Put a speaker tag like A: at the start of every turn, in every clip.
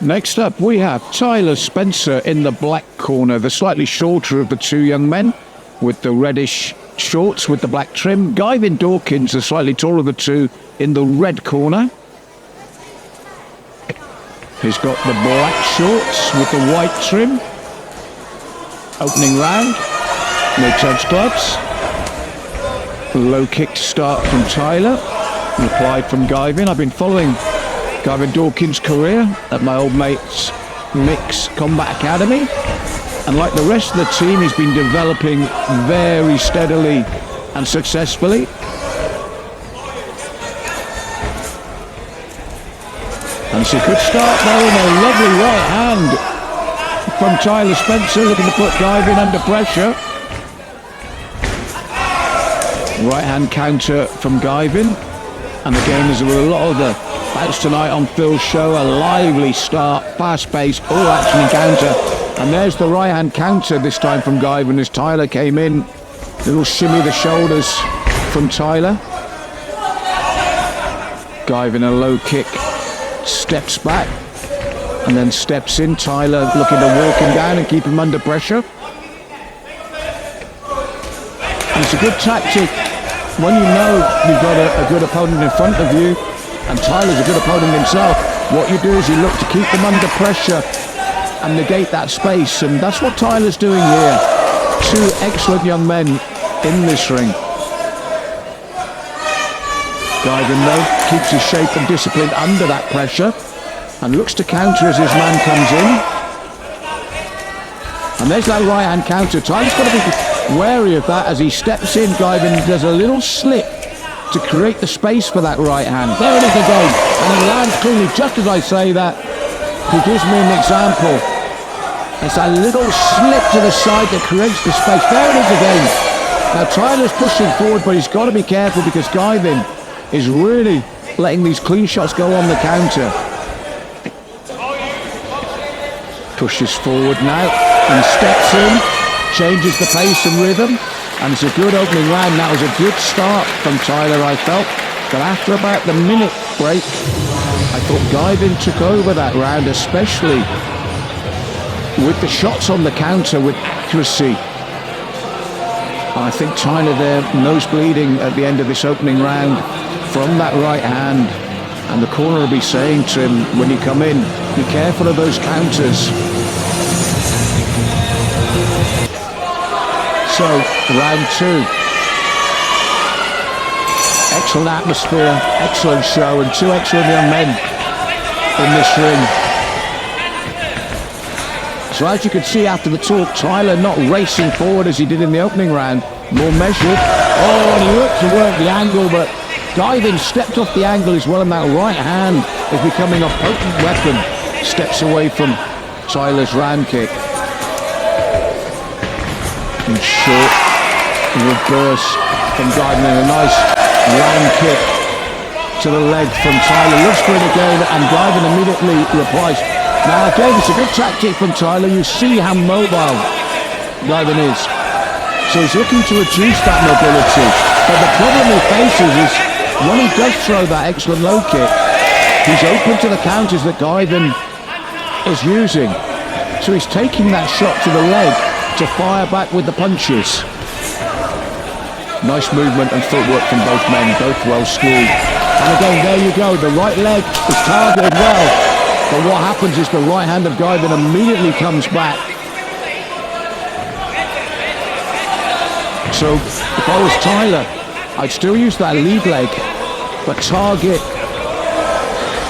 A: Next up, we have Tyler Spencer in the black corner, the slightly shorter of the two young men, with the reddish shorts with the black trim. Guyvin Dawkins, the slightly taller of the two, in the red corner. He's got the black shorts with the white trim. Opening round, no touch gloves. Low kick to start from Tyler, applied from Guyvin. I've been following Guyvin Dawkins' career at my old mate's Mix Combat Academy, and like the rest of the team, he's been developing very steadily and successfully. And it's a good start there, and a lovely right hand from Tyler Spencer, looking to put Guyvin under pressure. Right hand counter from Guyvin, and again, as with a lot of the bouts tonight on Phil's show, a lively start, fast-paced, all-action encounter, and there's the right-hand counter this time from Guyvin as Tyler came in. Little shimmy the shoulders from Tyler. Guyvin a low kick, steps back, and then steps in. Tyler looking to walk him down and keep him under pressure. And it's a good tactic when you know you've got a good opponent in front of you, and Tyler's a good opponent himself. What you do is you look to keep them under pressure and negate that space, and that's what Tyler's doing here. Two excellent young men in this ring. Guyvin, though, keeps his shape and discipline under that pressure and looks to counter as his man comes in. And there's that right hand counter. Tyler's got to be wary of that as he steps in. Guyvin does a little slip to create the space for that right hand. There it is again, and it lands cleanly just as I say that. He gives me an example. It's a little slip to the side that creates the space. There it is again. Now Tyler's pushing forward, but he's got to be careful because Guyvin is really letting these clean shots go on the counter. Pushes forward now and steps in, changes the pace and rhythm, and it's a good opening round. That was a good start from Tyler, I felt, but after about the minute break, I thought Guyvin took over that round, especially with the shots on the counter with accuracy. And I think Tyler there, nose bleeding at the end of this opening round from that right hand, and the corner will be saying to him when you come in, be careful of those counters. So, round two. Excellent atmosphere, excellent show, and two excellent young men in this ring. So as you can see after the talk, Tyler not racing forward as he did in the opening round, more measured. Oh, and he looked to work the angle, but Guyvin stepped off the angle as well, and that right hand is becoming a potent weapon. Steps away from Tyler's round kick. And short reverse from Guyvin, and a nice round kick to the leg from Tyler. Looks for it again, and Guyvin immediately replies. Now again, it's a good tactic from Tyler. You see how mobile Guyvin is. So he's looking to reduce that mobility. But the problem he faces is when he does throw that excellent low kick, he's open to the counters that Guyvin is using. So he's taking that shot to the leg to fire back with the punches. Nice movement and footwork from both men, both well schooled. And again, there you go, the right leg is targeted well. But what happens is the right hand of Guyvin immediately comes back. So if I was Tyler, I'd still use that lead leg, but target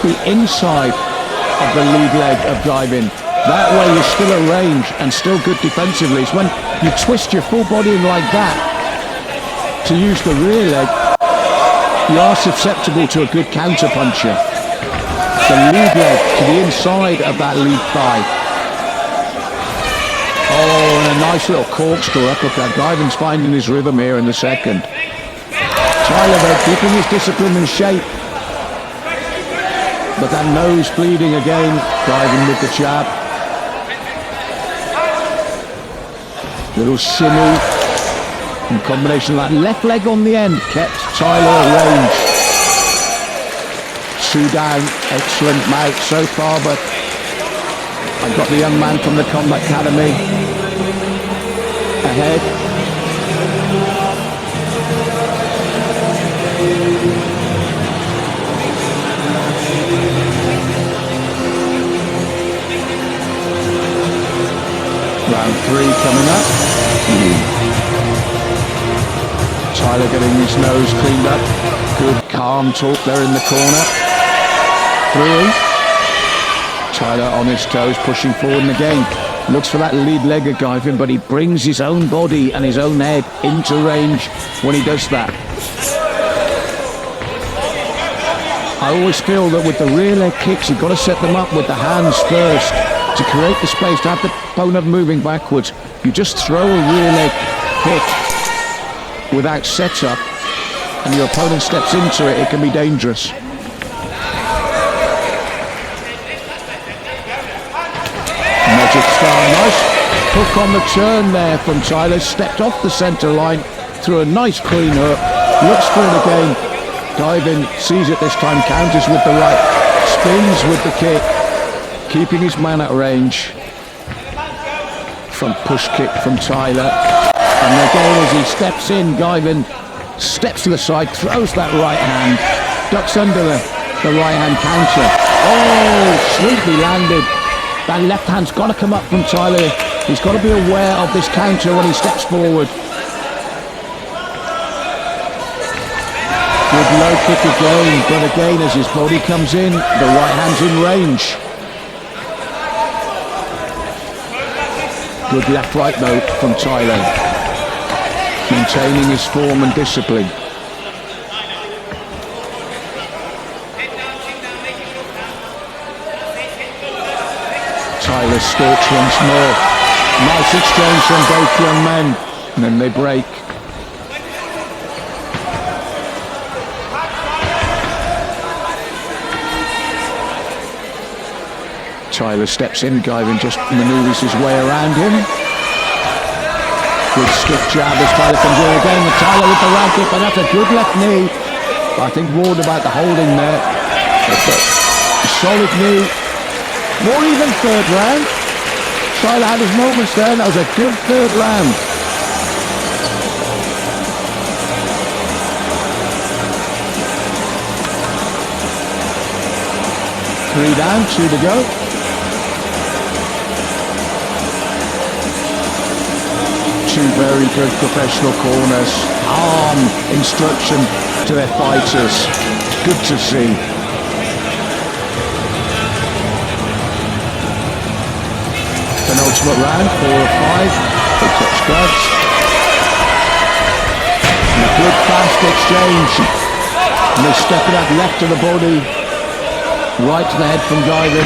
A: the inside of the lead leg of Guyvin. That way you're still at range and still good defensively. It's when you twist your full body in like that to use the rear leg, you are susceptible to a good counter puncher. The lead leg to the inside of that lead thigh. Oh, and a nice little corkscrew uppercut. Guyvin's finding his rhythm here in the second. Tyler though keeping his discipline and shape. But that nose bleeding again. Guyvin with the jab. Little shimmy in combination of that left leg on the end kept Tyler at range. Two down, excellent mount so far, but I've got the young man from the Combat Academy ahead. Round 3 coming up. Tyler getting his nose cleaned up. Good calm talk there in the corner. 3. Tyler on his toes, pushing forward, and again looks for that lead leg of Guyvin, but he brings his own body and his own head into range when he does that. I always feel that with the rear leg kicks, you've got to set them up with the hands first to create the space, to have the opponent moving backwards. You just throw a rear leg kick without setup and your opponent steps into it, it can be dangerous. Magic Star, nice hook on the turn there from Tyler, stepped off the centre line, threw a nice clean hook, looks for it again. Guyvin sees it this time, counters with the right, spins with the kick, keeping his man at range. Front push kick from Tyler, and again as he steps in, Guyvin steps to the side, throws that right hand, ducks under the right hand counter. Oh, sweetly landed. That left hand's got to come up from Tyler. He's got to be aware of this counter when he steps forward. Good low kick again, but again as his body comes in, the right hand's in range. Good left-right though from Tyler, maintaining his form and discipline. Tyler stalks once more. Nice exchange from both young men, and then they break. Tyler steps in, Guyvin just manoeuvres his way around him. Good stiff jab as Tyler comes in again. With Tyler with the right kick, but that's a good left knee. I think warned about the holding there. That's a solid knee. More even third round. Tyler had his moments there, and that was a good third round. Three down, 2 to go. Two very good professional corners. Calm instruction to their fighters. Good to see. Penultimate round, 4 of 5. They touch gloves. And a good fast exchange. And they step it up left to the body, right to the head from Guyvin.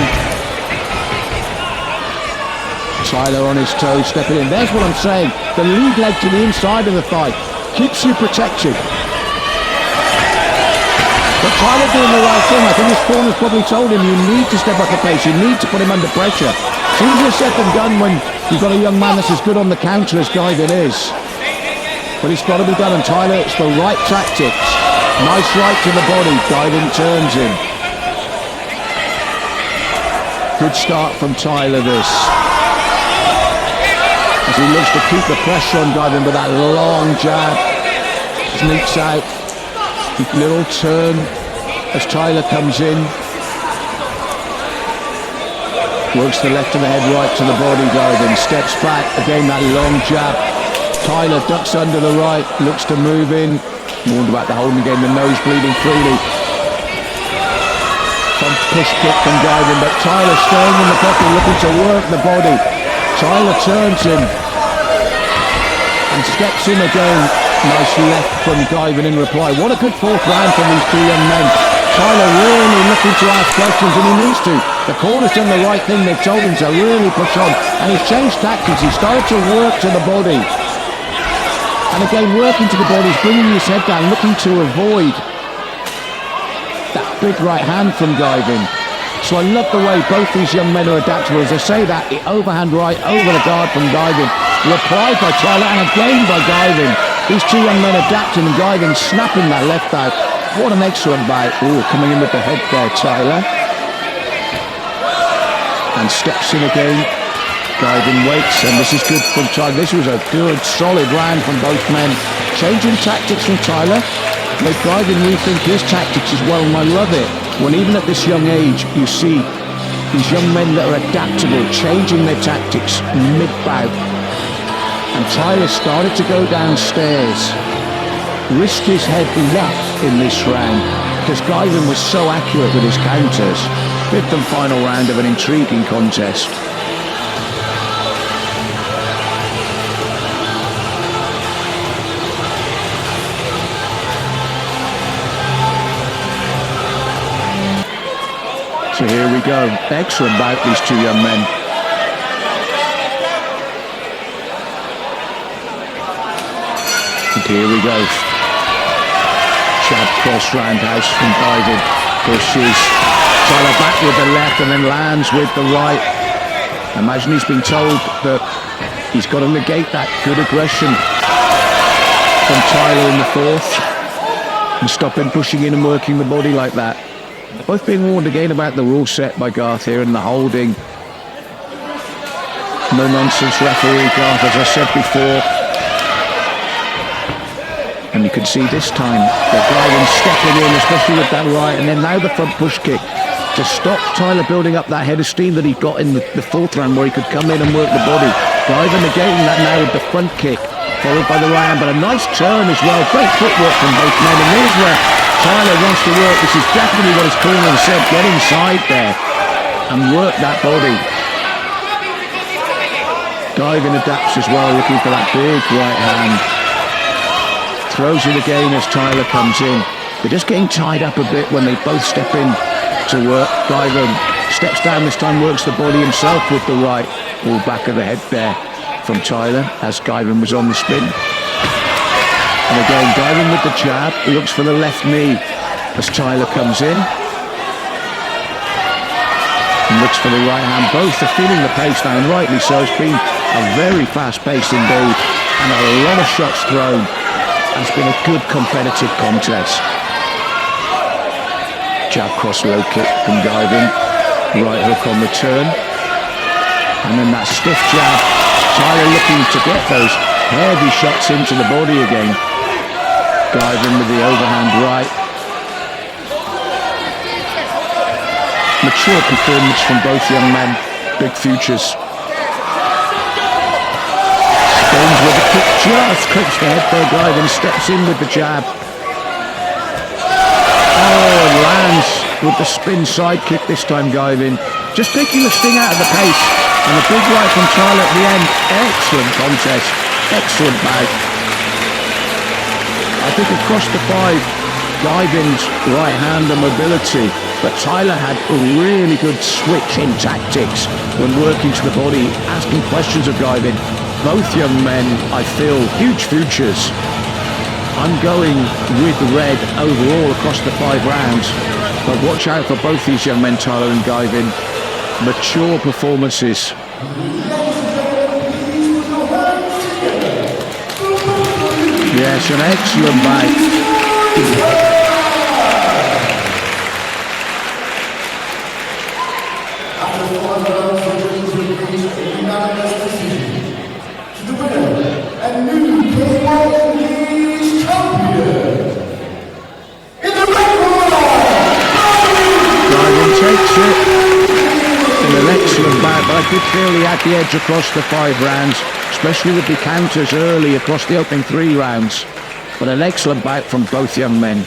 A: Tyler on his toes, stepping in. There's what I'm saying. The lead leg to the inside of the thigh keeps you protected. But Tyler doing the right thing. I think his corner's probably told him you need to step up the pace. You need to put him under pressure. It's easier said than done when you've got a young man that's as good on the counter as Guyvin is. But it's got to be done, and Tyler, it's the right tactics. Nice right to the body. Guyvin turns him. Good start from Tyler this. As he looks to keep the pressure on Guyvin with that long jab. Sneaks out. Little turn as Tyler comes in. Works the left to the head, right to the body. Guyvin steps back. Again that long jab. Tyler ducks under the right. Looks to move in. Warned about the holding again. The nose bleeding freely. Some push kick from Guyvin, but Tyler staying in the pocket, looking to work the body. Tyler turns him and steps in again. Nice left from Guyvin in reply. What a good fourth round from these two young men. Tyler really looking to ask questions, and he needs to. The corner's done the right thing. They've told him to really push on, and he's changed tactics. He started to work to the body, and again working to the body, he's bringing his head down, looking to avoid that big right hand from Guyvin. So I love the way both these young men are adaptable. As I say that, the overhand right over the guard from Guyvin, replied by Tyler, and again by Guyvin. These two young men adapting, and Guyvin snapping that left out. What an excellent bout. Ooh, coming in with the head there, Tyler. And and steps in again. Guyvin waits, and this is good from Tyler. This was a good, solid round from both men. Changing tactics from Tyler. Made Guyvin rethink his tactics as well, and I love it. When even at this young age, you see these young men that are adaptable, changing their tactics mid-bout. And Tyler started to go downstairs. Risked his head enough in this round, because Guyvin was so accurate with his counters. Fifth and final round of an intriguing contest. So here we go. Excellent bout, these two young men. And here we go. Jab cross roundhouse from Guyvin. Pushes Tyler back with the left and then lands with the right. Imagine he's been told that he's got to negate that good aggression from Tyler in the fourth and stop him pushing in and working the body like that. Both being warned again about the rule set by Garth here and the holding. No nonsense referee Garth, as I said before. And you can see this time that Guyvin stepping in, especially with that right, and then now the front push kick to stop Tyler building up that head of steam that he got in the fourth round, where he could come in and work the body. Guyvin negating that now with the front kick, followed by the right hand, but a nice turn as well. Great footwork from both men, and here's where Tyler wants to work. This is definitely what his corner said. Get inside there and work that body. Guyvin adapts as well, looking for that big right hand. Throws it again as Tyler comes in. They're just getting tied up a bit when they both step in to work. Guyvin steps down this time, works the body himself with the right. All back of the head there from Tyler as Guyvin was on the spin. And again, Guyvin with the jab. He looks for the left knee as Tyler comes in. And looks for the right hand. Both are feeling the pace now, and rightly so. It's been a very fast pace indeed, and a lot of shots thrown. It's been a good competitive contest. Jab cross low kick from Guyvin. Right hook on the turn. And then that stiff jab. Tyler looking to get those heavy shots into the body again. Guyvin with the overhand right. Mature performance from both young men. Big futures. Spins with the kick, just clips the head there. Guyvin steps in with the jab. Oh, and lands with the spin side kick this time, Guyvin. Just taking the sting out of the pace. And a big right from Tyler at the end. Excellent contest. Excellent bout. I think across the five, Guyvin's right hand and mobility, but Tyler had a really good switch in tactics when working to the body, asking questions of Guyvin. Both young men, I feel, huge futures. I'm going with red overall across the 5 rounds, but watch out for both these young men, Tyler and Guyvin. Mature performances. Yes, an excellent bout. Takes it in an excellent bout, but I did feel he had the edge across the 5 rounds, especially with the counters early across the opening 3 rounds. But an excellent bout from both young men.